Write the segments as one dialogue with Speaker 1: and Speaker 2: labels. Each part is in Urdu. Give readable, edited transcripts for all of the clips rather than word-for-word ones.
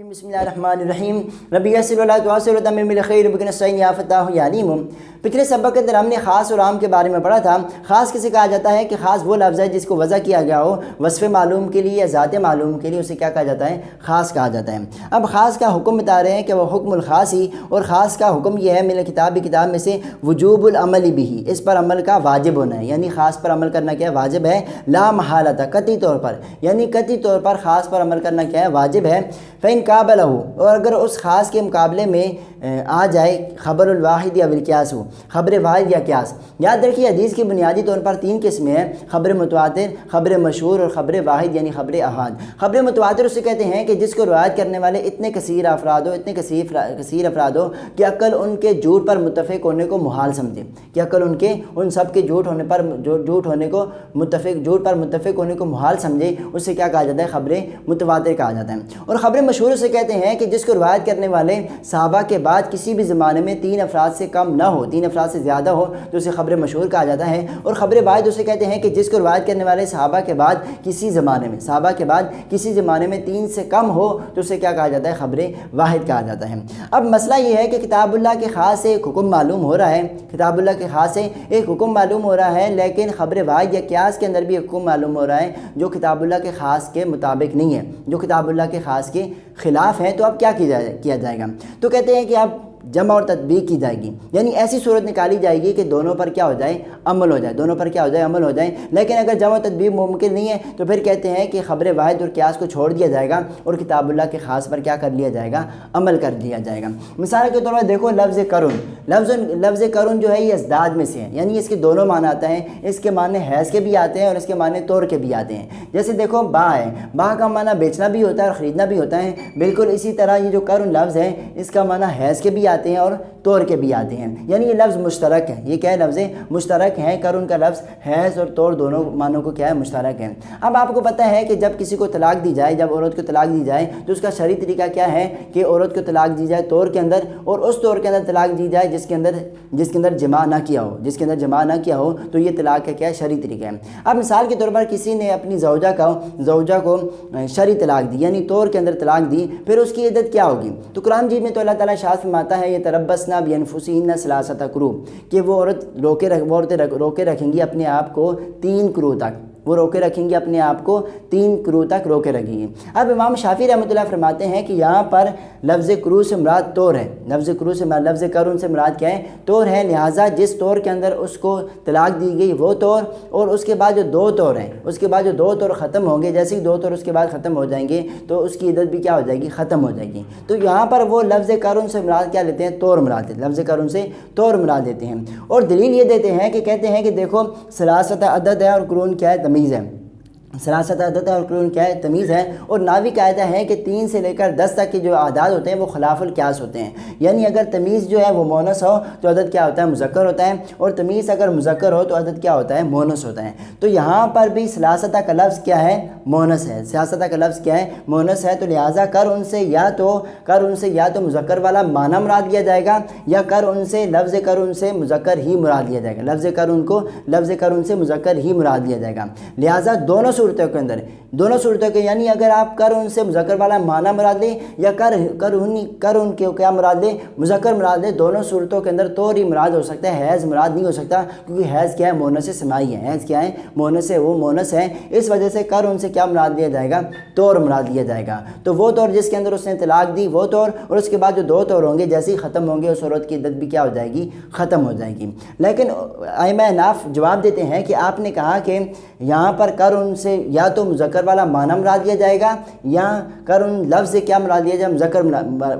Speaker 1: بسم اللہ الرحمن الرحیم ربی یسر ولا تعسر وتمم بالخیر بک نستعین یا فتاح یا علیم۔ پچھلے سبق کے اندر ہم نے خاص اور عام کے بارے میں پڑھا تھا۔ خاص کسے کہا جاتا ہے کہ خاص وہ لفظ ہے جس کو وضع کیا گیا ہو وصف معلوم کے لیے یا ذات معلوم کے لیے، اسے کیا کہا جاتا ہے؟ خاص کہا جاتا ہے۔ اب خاص کا حکم بتا رہے ہیں کہ وہ حکم الخاص ہی، اور خاص کا حکم یہ ہے من کتاب میں سے وجوب العمل بھی، اس پر عمل کا واجب ہونا ہے، یعنی خاص پر عمل کرنا کیا واجب ہے، لا محالۃ، قطعی طور پر، یعنی قطعی طور پر خاص پر عمل کرنا کیا ہے واجب ہے۔ فإن قابلہ، اور اگر اس خاص کے مقابلے میں آ جائے خبر الواحد یا بالقیاس ہو، خبر واحد یا قیاس۔ یاد رکھیے حدیث کی بنیادی طور پر 3 قسمیں ہیں، خبر متواتر، خبر مشہور اور خبر واحد یعنی خبر احاد۔ خبر متواتر اسے کہتے ہیں کہ جس کو روایت کرنے والے اتنے کثیر افراد ہو، اتنے کثیر افراد ہو کہ عقل ان کے جھوٹ پر متفق ہونے کو محال سمجھے، کہ عقل ان سب کے جھوٹ پر متفق ہونے کو محال سمجھے، اسے کیا کہا جاتا ہے؟ خبر متواتر کہا جاتا ہے۔ اور خبر مشہور اسے کہتے ہیں کہ جس کو روایت کرنے والے صحابہ کے بعد کسی بھی زمانے میں 3 افراد سے کم نہ ہو، 3 افراد سے زیادہ ہو، تو اسے خبر مشہور کہا جاتا ہے۔ اور خبر واحد اسے کہتے ہیں کہ جس کو روایت کرنے والے صحابہ کے بعد کسی زمانے میں 3 سے کم ہو، تو اسے کیا کہا جاتا ہے؟ خبر واحد کہا جاتا ہے۔ اب مسئلہ یہ ہے کہ کتاب اللہ کے خاص سے ایک حکم معلوم ہو رہا ہے، کتاب اللہ کے خاص سے ایک حکم معلوم ہو رہا ہے، لیکن خبر واحد یا قیاس کے اندر بھی ایک حکم معلوم ہو رہا ہے جو کتاب اللہ کے خاص کے مطابق نہیں ہے، جو کتاب اللہ کے خاص کے خلاف ہے۔ تو اب کیا کیا جائے گا؟ تو کہتے ہیں کہ اب جمع اور تطبیق کی جائے گی، یعنی ایسی صورت نکالی جائے گی کہ دونوں پر کیا ہو جائے؟ عمل ہو جائے، دونوں پر کیا ہو جائے؟ عمل ہو جائے۔ لیکن اگر جمع و تطبیق ممکن نہیں ہے تو پھر کہتے ہیں کہ خبر واحد اور قیاس کو چھوڑ دیا جائے گا اور کتاب اللہ کے خاص پر کیا کر لیا جائے گا؟ عمل کر لیا جائے گا۔ مثال کے طور پر دیکھو لفظ کرن، لفظ کرن جو ہے یہ ازداد میں سے ہے، یعنی اس کے دونوں معنی آتے ہیں، اس کے معنی حیض کے بھی آتے ہیں اور اس کے معنی طور کے بھی آتے ہیں۔ جیسے دیکھو با ہے، با کا معنی بیچنا بھی ہوتا ہے اور خریدنا بھی ہوتا ہے، بالکل اسی طرح یہ جو کرن لفظ ہے اس کا معنی حیض کے بھی آتے ہیں اور طور کے بھی آتے ہیں، یعنی یہ لفظ مشترک ہے۔ یہ کیا ہے؟ لفظ مشترک ہے۔ کرن کا لفظ حیض اور طور دونوں معنوں کو کیا ہے؟ مشترک ہے۔ اب آپ کو پتہ ہے کہ جب کسی کو طلاق دی جائے، جب عورت کو طلاق دی جائے تو اس کا شرعی طریقہ کیا ہے کہ عورت کو طلاق دی جائے طور کے اندر، اور اس طور کے اندر طلاق دی جائے جس کے اندر جماع نہ کیا ہو، تو یہ طلاق کا کیا ہے؟ شرعی طریقہ ہے۔ اب مثال کے طور پر کسی نے اپنی زوجہ کو شرعی طلاق دی، یعنی طور کے اندر طلاق دی، پھر اس کی عدت کیا ہوگی؟ تو قرآن مجید میں تو اللہ تعالیٰ ارشاد فرماتا ہے یہ تربصن بانفسہن ثلاثۃ قروء، کہ وہ عورتیں روکے رکھیں گی اپنے آپ کو 3 قروء تک، وہ روکے رکھیں گی اپنے آپ کو 3 قروء تک روکے رکھیں گی۔ اب امام شافعی رحمۃ اللہ فرماتے ہیں کہ یہاں پر لفظ قروء سے مراد طور ہے، لفظ قرن سے مراد کیا ہے؟ طور ہے۔ لہٰذا جس طور کے اندر اس کو طلاق دی گئی وہ طور، اور اس کے بعد جو 2 طور ہیں، اس کے بعد جو 2 طور ختم ہوں گے، جیسے ہی 2 طور اس کے بعد ختم ہو جائیں گے تو اس کی عدت بھی کیا ہو جائے گی؟ ختم ہو جائے گی۔ تو یہاں پر وہ لفظ قرن سے مراد کیا لیتے ہیں؟ طور مراد لیتے ہیں، لفظ قرن سے طور مراد دیتے ہیں۔ اور دلیل یہ دیتے ہیں کہ کہتے ہیں کہ دیکھو ثلاثۃ عدد ہے اور قرون کیا ہے؟ تمیز ہے۔ ثلاثۃ عدد ہے اور قرون کیا ہے؟ تمیز ہے۔ اور ناوی قاعدہ ہے کہ 3 سے لے کر 10 تک کے جو اعداد ہوتے ہیں وہ خلاف القیاس ہوتے ہیں، یعنی اگر تمیز جو ہے وہ مونس ہو تو عدد کیا ہوتا ہے؟ مذکر ہوتا ہے، اور تمیز اگر مذکر ہو تو عدد کیا ہوتا ہے؟ مونس ہوتا ہے۔ تو یہاں پر بھی ثلاثۃ کا لفظ کیا ہے؟ مونس ہے۔ ثلاثۃ کا لفظ کیا ہے؟ مونس ہے۔ تو لہٰذا کر ان سے یا تو مذکر والا معنی مراد لیا جائے گا، یا لفظ کر ان سے مذکر ہی مراد لیا جائے گا، لفظ کر ان سے مذکر ہی مراد لیا جائے گا۔ لہٰذا دونوں صورتوں کے یعنی اگر آپ کر ان سے مذکر والا معنی مراد لیں یا کر ان کے کیا مراد لیں؟ مذکر مراد لیں، دونوں صورتوں کے اندر طور ہی مراد ہو سکتا ہے، حیض مراد نہیں ہو سکتا، کیونکہ حیض کیا ہے؟ مونس سماعی ہے۔ حیض کیا ہے؟ وہ مونس ہے۔ اس وجہ سے کر ان سے کیا مراد لیا جائے گا؟ طور مراد لیا جائے گا۔ تو وہ طور جس کے اندر اس نے طلاق دی وہ طور، اور اس کے بعد جو 2 طور ہوں گے جیسے ہی ختم ہوں گے اس عورت کی عدت بھی کیا ہو جائے گی؟ ختم ہو جائے گی۔ لیکن ائمہ احناف جواب دیتے ہیں کہ آپ نے کہا کہ یہاں پر کر ان سے یا تو مذکر والا معنی مراد لیا جائے گا، یا کر ان لفظ سے کیا مراد لیا جائے؟ مذکر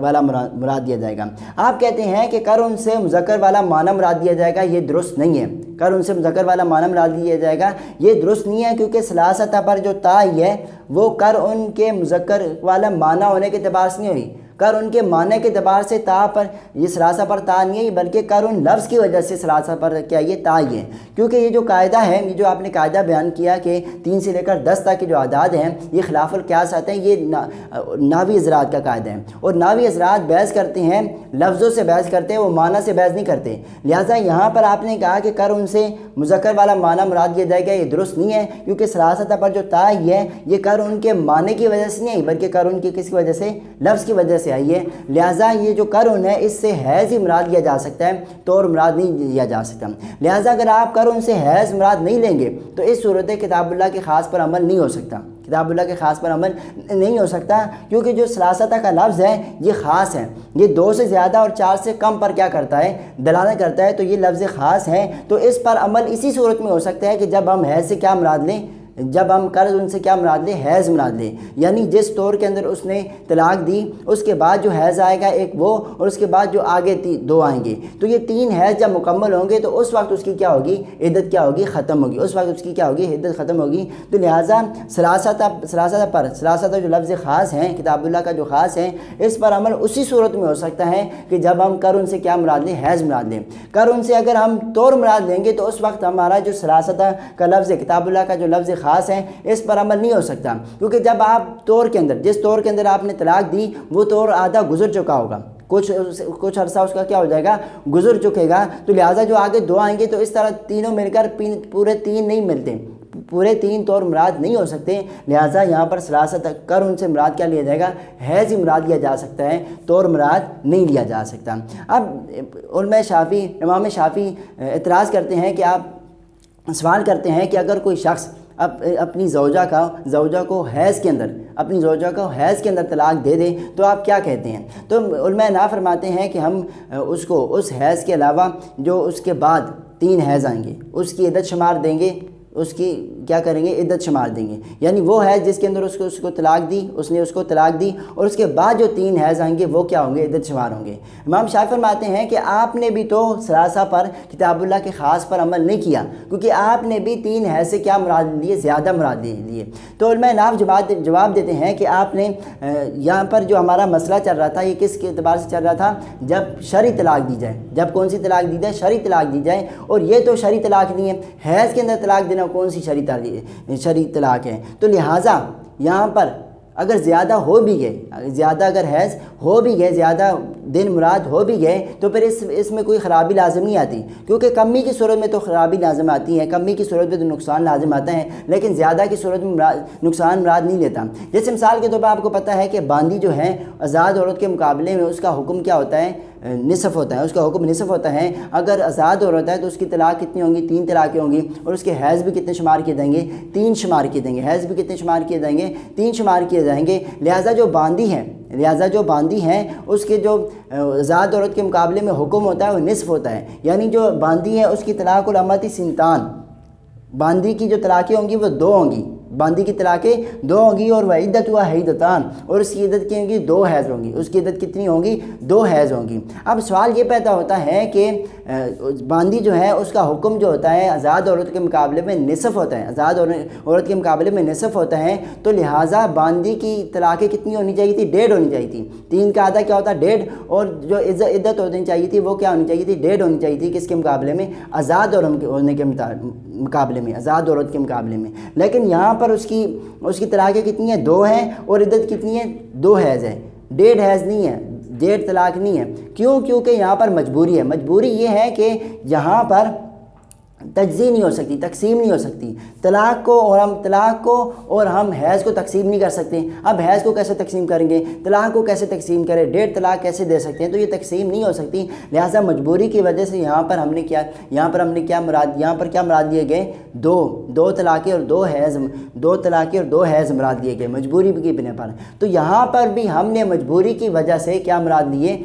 Speaker 1: والا مراد لیا جائے گا۔ آپ کہتے ہیں کہ کر ان سے مذکر والا معنی مراد لیا جائے گا، یہ درست نہیں ہے۔ کر ان سے مذکر والا معنی مراد لیا جائے گا، یہ درست نہیں ہے، کیونکہ ثلاثۃ پر جو تا ہے وہ کر ان کے مذکر والا معنی ہونے کے اعتبار سے نہیں ہوئی، کر ان کے معنی کے اعتبار سے تا پر یہ ثلاثہ پر تا نہیں ہے، بلکہ کر ان لفظ کی وجہ سے ثلاثہ پر کیا یہ تا ہی ہے، کیونکہ یہ جو قاعدہ ہے، یہ جو آپ نے قاعدہ بیان کیا کہ 3 سے لے کر 10 تک کے جو اعداد ہیں یہ خلاف القیاس آتے ہیں، یہ نحوی حضرات کا قاعدہ ہے، اور نحوی حضرات بحث کرتے ہیں، لفظوں سے بحث کرتے ہیں، وہ معنی سے بحث نہیں کرتے۔ لہٰذا یہاں پر آپ نے کہا کہ کر ان سے مذکر والا معنی مراد لیا جائے گا، یہ درست نہیں ہے، کیونکہ ثلاثہ پر جو تا ہی ہے یہ کر ان کے معنی کی وجہ سے نہیں آئی، بلکہ کر ان کی کس کی وجہ سے؟ لفظ کی وجہ سے آئی ہے۔ لہٰذا یہ جو کر ان ہے اس سے حیض ہی مراد لیا جا سکتا ہے، طور مراد نہیں لیا جا سکتا۔ لہٰذا اگر آپ کر ان سے حیض مراد نہیں لیں گے تو اس صورت کتاب اللہ کے خاص پر عمل نہیں ہو سکتا، کتاب اللہ کے خاص پر عمل نہیں ہو سکتا، کیونکہ جو ثلاثہ کا لفظ ہے یہ خاص ہے، یہ 2 سے زیادہ اور 4 سے کم پر کیا کرتا ہے؟ دلالت کرتا ہے، تو یہ لفظ خاص ہے، تو اس پر عمل اسی صورت میں ہو سکتا ہے کہ جب ہم حیض سے کیا مراد لیں، جب ہم قرض ان سے کیا مراد لیں؟ حیض مراد لیں، یعنی جس طور کے اندر اس نے طلاق دی اس کے بعد جو حیض آئے گا ایک وہ، اور اس کے بعد جو آگے 2 آئیں گے، تو یہ 3 حیض جب مکمل ہوں گے تو اس وقت اس کی کیا ہوگی؟ عدت کیا ہوگی؟ ختم ہوگی، اس وقت اس کی کیا ہوگی؟ عدت ختم ہوگی۔ تو لہٰذا ثلاثہ جو لفظ خاص ہیں، کتاب اللہ کا جو خاص ہے، اس پر عمل اسی صورت میں ہو سکتا ہے کہ جب ہم کر ان سے کیا مراد لیں؟ حیض مراد لیں۔ کر ان سے اگر ہم طور مراد لیں گے تو اس وقت ہمارا جو ثلاثہ کا لفظ ہے، کتاب اللہ کا جو لفظ خاص ہے، اس پر عمل نہیں ہو سکتا، کیونکہ جب آپ طور کے اندر، جس طور کے اندر آپ نے طلاق دی وہ طور آدھا گزر چکا ہوگا، کچھ عرصہ اس کا کیا ہو جائے گا؟ گزر چکے گا، تو لہٰذا جو آگے 2 آئیں گے تو اس طرح تینوں مل کر پورے 3 نہیں ملتے، پورے 3 طور مراد نہیں ہو سکتے۔ لہٰذا یہاں پر ثلاثہ کر ان سے مراد کیا لیا جائے گا؟ حیض ہی مراد لیا جا سکتا ہے، طور مراد نہیں لیا جا سکتا۔ اب امام شافعی اعتراض کرتے ہیں کہ آپ سوال کرتے ہیں کہ اگر کوئی شخص اپنی زوجہ کو حیض کے اندر طلاق دے دے تو آپ کیا کہتے ہیں؟ تو علماء نا فرماتے ہیں کہ ہم اس کو اس حیض کے علاوہ جو اس کے بعد 3 حیض آئیں گے اس کی عدت شمار دیں گے، اس کی کیا کریں گے؟ عدت شمار دیں گے، یعنی وہ حیض جس کے اندر اس کو طلاق دی، اس نے اس کو طلاق دی، اور اس کے بعد جو 3 حیض آئیں گے وہ کیا ہوں گے؟ عدت شمار ہوں گے۔ امام شافعی فرماتے ہیں کہ آپ نے بھی تو ثلاثہ پر، کتاب اللہ کے خاص پر عمل نہیں کیا، کیونکہ آپ نے بھی 3 حیض سے کیا مراد لیے؟ زیادہ مراد لیے۔ تو علماء ناف جواب دیتے ہیں کہ آپ نے یہاں پر جو ہمارا مسئلہ چل رہا تھا یہ کس کے اعتبار سے چل رہا تھا؟ جب شرعی طلاق دی جائے، جب کون سی طلاق دی جائے؟ شرعی طلاق دی جائے، اور یہ تو شرعی طلاق نہیں ہے، حیض کے اندر طلاق دینا کون سی شرعی طلاق ہے؟ تو لہٰذا یہاں پر اگر زیادہ ہو بھی گئے، زیادہ اگر حیض ہو بھی گئے، زیادہ دن مراد ہو بھی گئے، تو پھر اس میں کوئی خرابی لازم نہیں آتی، کیونکہ کمی کی صورت میں تو خرابی لازم آتی ہے، کمی کی صورت میں تو نقصان لازم آتا ہے، لیکن زیادہ کی صورت میں نقصان مراد نہیں لیتا۔ جیسے مثال کے طور پر آپ کو پتہ ہے کہ باندی جو ہے آزاد عورت کے مقابلے میں اس کا حکم کیا ہوتا ہے؟ نصف ہوتا ہے، اس کا حکم نصف ہوتا ہے۔ اگر آزاد عورت ہے تو اس کی طلاق کتنی ہوں گی؟ 3 طلاقیں ہوں گی، اور اس کے حیض بھی کتنے شمار کیے جائیں گے؟ 3 شمار کیے جائیں گے۔ حیض بھی کتنے شمار کیے جائیں گے؟ 3 شمار کیے جائیں گے۔ لہٰذا جو باندی ہیں اس کے جو آزاد عورت کے مقابلے میں حکم ہوتا ہے وہ نصف ہوتا ہے، یعنی جو باندی ہے اس کی طلاق الامتی سنتان، باندی کی جو طلاقیں ہوں گی وہ 2 ہوں گی، باندی کی طلاقیں 2 ہوں گی، اور وعدت ہوا حیدتان، اور اس کی عدت کی ہوں گی 2 حیض ہوں گی، اس کی عدت کتنی ہوں گی؟ 2 حیض ہوں گی۔ اب سوال یہ پیدا ہوتا ہے کہ باندی جو ہے اس کا حکم جو ہوتا ہے آزاد عورت کے مقابلے میں نصف ہوتا ہے، آزاد عورت کے مقابلے میں نصف ہوتا ہے، تو لہٰذا باندی کی طلاقیں کتنی ہونی چاہیے تھی؟ 1.5 ہونی چاہیے تھی۔ 3 کا آدھا کیا ہوتا ہے؟ 1.5، اور جو عدت ہونی چاہیے تھی وہ کیا ہونی چاہیے تھی؟ 1.5 ہونی چاہیے تھی، کس کے مقابلے میں؟ آزاد ہونے کے مقابلے میں، آزاد عورت کے مقابلے میں۔ لیکن یہاں پر اس کی طلاقیں کتنی ہیں؟ 2 ہیں، اور عدت کتنی ہے؟ 2 حیض ہے، 1.5 حیض نہیں ہے، 1.5 طلاق نہیں ہے۔ کیوں؟ کیونکہ یہاں پر مجبوری ہے۔ مجبوری یہ ہے کہ یہاں پر تجزیہ نہیں ہو سکتی، تقسیم نہیں ہو سکتی، طلاق کو اور ہم حیض کو تقسیم نہیں کر سکتے۔ اب حیض کو کیسے تقسیم کریں گے؟ طلاق کو کیسے تقسیم کریں؟ 1.5 طلاق کیسے دے سکتے ہیں؟ تو یہ تقسیم نہیں ہو سکتی۔ لہٰذا مجبوری کی وجہ سے یہاں پر ہم نے کیا مراد لیے گئے؟ 2 طلاقیں اور 2 حیض، 2 طلاقیں اور 2 حیض مراد لیے گئے مجبوری کی بنا پر۔ تو یہاں پر بھی ہم نے مجبوری کی وجہ سے کیا مراد لیے؟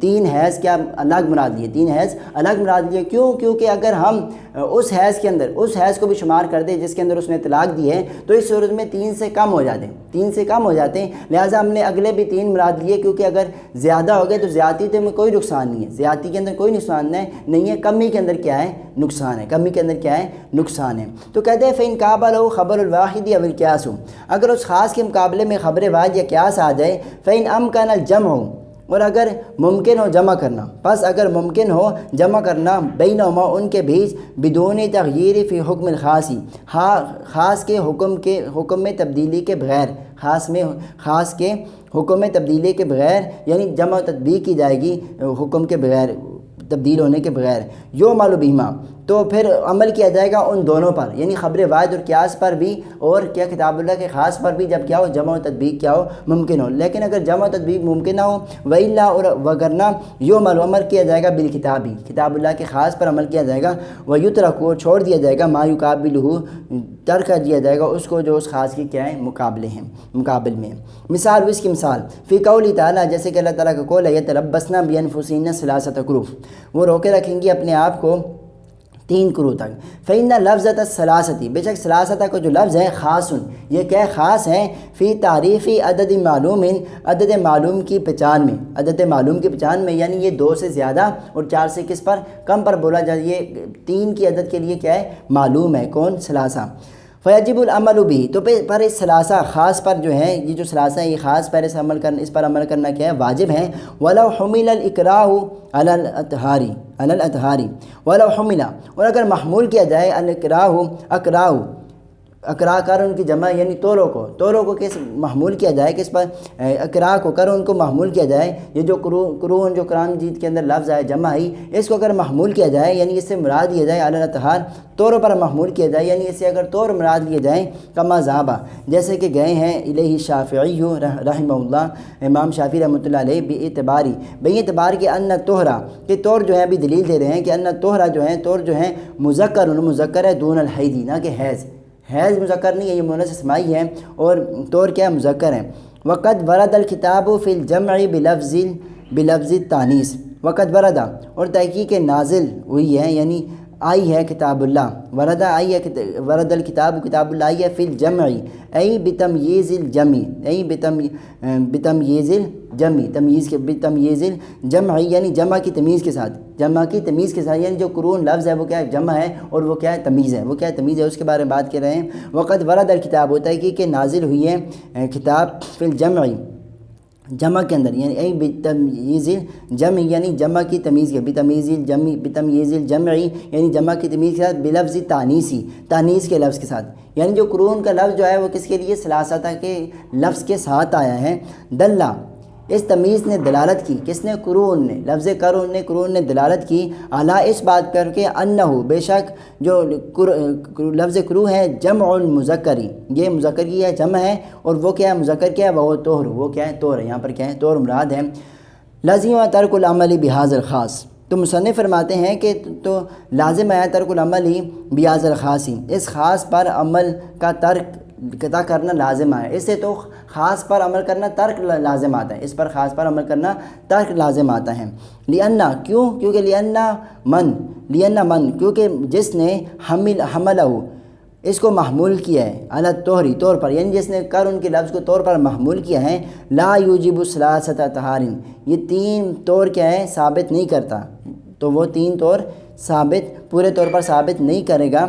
Speaker 1: 3 حیض کیا الگ مراد لیے، 3 حیض الگ مراد لیے۔ کیوں؟ کیونکہ اگر ہم اس حیض کے اندر اس حیض کو بھی شمار کر دے جس کے اندر اس نے طلاق دی ہے، تو اس صورت میں 3 سے کم ہو جاتے ہیں، 3 سے کم ہو جاتے ہیں۔ لہٰذا ہم نے اگلے بھی 3 مراد لیے، کیونکہ اگر زیادہ ہو گئے تو زیادتی میں کوئی نقصان نہیں ہے، زیادتی کے اندر کوئی نقصان نہیں ہے، کمی کے اندر کیا ہے؟ نقصان ہے، کمی کے اندر کیا ہے؟ نقصان ہے۔ تو کہتے ہیں فَإِنْ كَابَ لَهُ خَبَرُ الْوَاحِدِ أَوِ الْقِيَاسُ، اگر اس خاص کے مقابلے میں خبر واحد یا قیاس آ جائے، فَإِنْ أَمْكَنَ الْجَمْعُ، اور اگر ممکن ہو جمع کرنا، پس اگر ممکن ہو جمع کرنا بینہما ان کے بیچ بدون تغییر فی حکم الخاص، خاص کے حکم میں تبدیلی کے بغیر، خاص کے حکم میں تبدیلی کے بغیر، یعنی جمع تطبیق کی جائے گی حکم کے بغیر، تبدیل ہونے کے بغیر، یعمل بہما، تو پھر عمل کیا جائے گا ان دونوں پر، یعنی خبر واحد اور قیاس پر بھی، اور کیا کتاب اللہ کے خاص پر بھی، جب کیا ہو؟ جمع و تطبیق کیا ہو؟ ممکن ہو۔ لیکن اگر جمع و تطبیق ممکن نہ ہو، وَإِلَّا، اور وگرنہ یعمل، عمل کیا جائے گا بالکتابی، کتاب اللہ کے خاص پر عمل کیا جائے گا، وَيُتْرَكُ، اور چھوڑ دیا جائے گا، ما يُقَابِلُهُ، ترک کر دیا جائے گا اس کو جو اس خاص کی کیا ہے؟ مقابل میں۔ مثال، اس کی مثال فی قولی تعالیٰ، جیسے کہ اللہ تعالیٰ کا قول ہے یتربصن بانفسہن ثلاثۃ قروء، وہ روکے رکھیں گی اپنے آپ کو 3 قروء تک۔ فإن لفظۃ الثلاثۃ، بے شک ثلاثۃ کا جو لفظ ہے خاص، یہ کیا خاص ہے؟ فی تعریف عدد معلوم، عدد معلوم کی پہچان میں، عدد معلوم کی پہچان میں، یعنی یہ 2 سے زیادہ اور 4 سے کس پر؟ کم پر بولا جائے، یہ 3 کی عدد کے لیے کیا ہے؟ معلوم ہے، کون؟ ثلاثہ۔ فیجب العمل بھی، تو پر اس ثلاثہ خاص پر جو ہے، یہ جو ثلاثہ ہے یہ خاص پر اس پر عمل کرنا کیا ہے؟ واجب ہے۔ وَلَوْ حُمِلَ الْإِكْرَاهُ عَلَى الْأَطْهَارِ وَلَوْ حُمِلَ، اور اگر محمول کیا جائے الْإِكْرَاهُ، اقراء کر ان کی جمع، یعنی توروں کو کس محمول کیا جائے؟ کس پر؟ اقراء کو کر ان کو محمول کیا جائے، یہ جو قرون جو قرآن مجید کے اندر لفظ ہے جمع ہی، اس کو اگر محمول کیا جائے، یعنی اس سے مراد لیا جائے علی الاطہار، طوروں پر محمول کیا جائے، یعنی اس سے اگر طور مراد لیے جائیں، کما ذہبہ، جیسے کہ گئے ہیں الیہ الشافعی رحمہ اللہ، امام شافعی رحمۃ اللہ علیہ، بے اعتبار کے ان طہرا، کہ طور جو ہے ابھی دلیل دے رہے ہیں کہ ان طہرا جو ہے، طور جو ہے مذکر ہے دون الحیض، نہ کہ حیض مذکر نہیں ہے، یہ مؤنث اسمائی ہے، اور طور کیا مذکر ہے۔ وقد ورد الکتاب فی الجمع بلفظ التانیث، وقد ورد، اور تحقیق نازل ہوئی ہے، یعنی آئی ہے کتاب اللہ، ورد الکتاب، کتاب اللہ آئی ہے فی الجمع، ای بتمییز الجمع، بتمییز الجمع، یعنی جمع کی تمیز کے ساتھ، یعنی جو قرون لفظ ہے وہ کیا ہے؟ جمع ہے، اور وہ کیا ہے؟ تمیز ہے، اس کے بارے میں بات کر رہے ہیں۔ وقد ورد الکتاب، ہوتا ہے کہ نازل ہوئی ہے کتاب فی الجمع، جمع کے اندر، یعنی ای بتمییز الجمع، یعنی جمع کی تمیز کے، بتمییز الجمع، یعنی جمع کی تمیز کے ساتھ، بلفظ تانیث کے لفظ کے ساتھ، یعنی جو قرون کا لفظ جو ہے وہ کس کے لیے؟ ثلاثہ کے لفظ کے ساتھ آیا ہے۔ دلہ، اس تمیز نے دلالت کی، کس نے؟ قرون نے، لفظ قرون نے دلالت کی، اعلیٰ اس بات کر کے، انہو، بے شک جو لفظ قرو ہے، جمع المذکری، یہ مذکر کی ہے، جمع ہے، اور وہ کیا ہے؟ مذکر کیا ہے؟ وہ طہر، وہ کیا ہے؟ طہر، یہاں پر کیا ہے؟ طہر مراد ہے۔ لازم ترک العمل بہذا الخاص، تو مصنف فرماتے ہیں کہ تو لازم ہے ترک العمل بہذا الخاص، اس خاص پر عمل کا ترک کرنا لازم ہے، اس سے تو خاص پر عمل کرنا ترک لازم آتا ہے، اس پر خاص پر عمل کرنا ترک لازم آتا ہے۔ لأنہ، کیونکہ لأنہ من، کیونکہ جس نے حملہ، اس کو محمول کیا ہے، علی الطہری، طور پر، یعنی جس نے کر ان کے لفظ کو طور پر محمول کیا ہے، لا یوجب ثلاثۃ طہار، یہ 3 طور کیا ہے؟ ثابت نہیں کرتا، تو وہ 3 طور پورے طور پر ثابت نہیں کرے گا،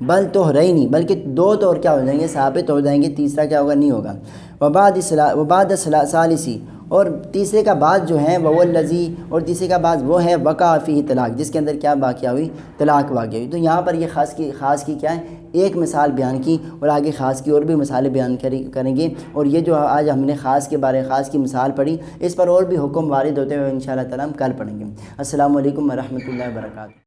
Speaker 1: بل طہرین، بلکہ 2 طور کیا ہو جائیں گے؟ ثابت ہو جائیں گے، تیسرا کیا ہوگا؟ نہیں ہوگا۔ وبعد ثالثی، اور تیسرے کا بعد جو ہے وہ الذی، اور تیسرے کا بعد وہ ہے وقع فیہ طلاق، جس کے اندر کیا واقعہ ہوئی؟ طلاق واقع ہوئی۔ تو یہاں پر یہ خاص کی کیا ہے؟ ایک مثال بیان کی، اور آگے خاص کی اور بھی مثالیں بیان کریں گے، اور یہ جو آج ہم نے خاص کی مثال پڑھی، اس پر اور بھی حکم وارد ہوتے ہوئے انشاءاللہ تعالی ہم کل پڑھیں گے۔ السلام علیکم ورحمۃ اللہ وبرکاتہ۔